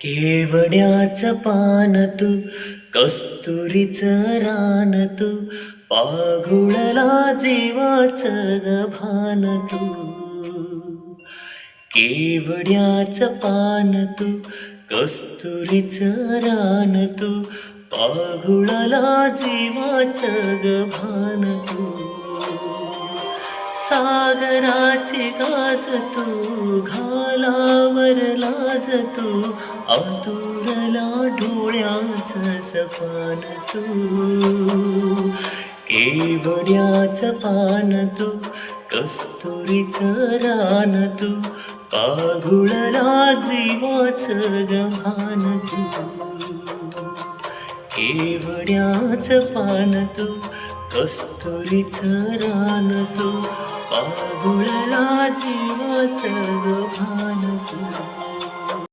केवड्याचं पान तू, कस्तुरीचं रान तू, पाघुळला जीवाचं ग भान तू. केवड्याचं पान तू, कस्तुरीचं रान तू, पाघुळला जीवाचं ग भान तू. सागराची गाज तू, घालावर लाज तू, आतुरला डोळ्याचं सपान तू. केवड्याचं पान तू, कस्तुरीचं रान तू, पाघुळला जीवाचं ग भान तू. केवड्याचं पान तू, कस्तुरीचं रान तू, पाघुळला जीवाचं ग भान तू.